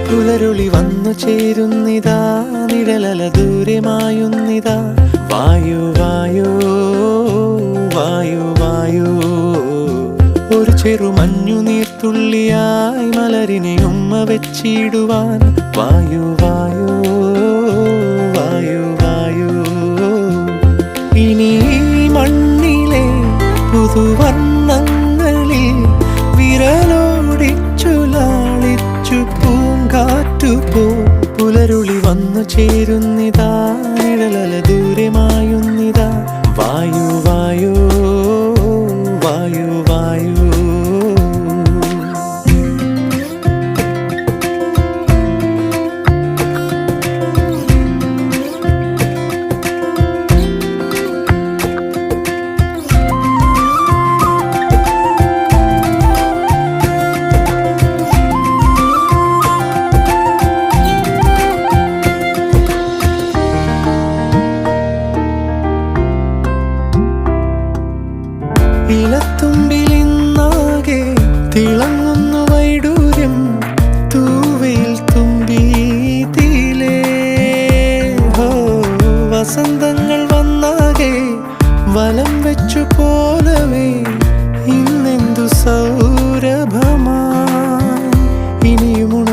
പുലരുളി വന്നു ചേരുന്നിതാ, നിഴലല ദൂരെ മായുന്നിതാ. വായു വായു വായു വായു, ഒരു ചെറു മഞ്ഞു നീർത്തുള്ളിയായി മലരിനെ ഉമ്മ വെച്ചിടുവാൻ. വായു വായു വായു വായു, ഇനി മണ്ണിലെ പുതുവർണ്ണങ്ങളിൽ വിരലോടിച്ചു ലാളിച്ചു പൂങ്കാറ്റുപോ. പുലരുളി വന്നു ചേരുന്നിതാ, നിഴലല ദൂരെ മായുന്നിതാ. വായു വായു വായു വായു. ഇലത്തുമ്പിലിന്നാകെ തിളങ്ങുന്നു വൈഡൂര്യം, തൂവയിൽ തുമ്പി തീലേ. ഹോ, വസന്തങ്ങൾ വന്നാകെ വലം വെച്ചു പോലവേ ഇന്നെന്തു സൗരഭമാ. ഇനിയുമുണ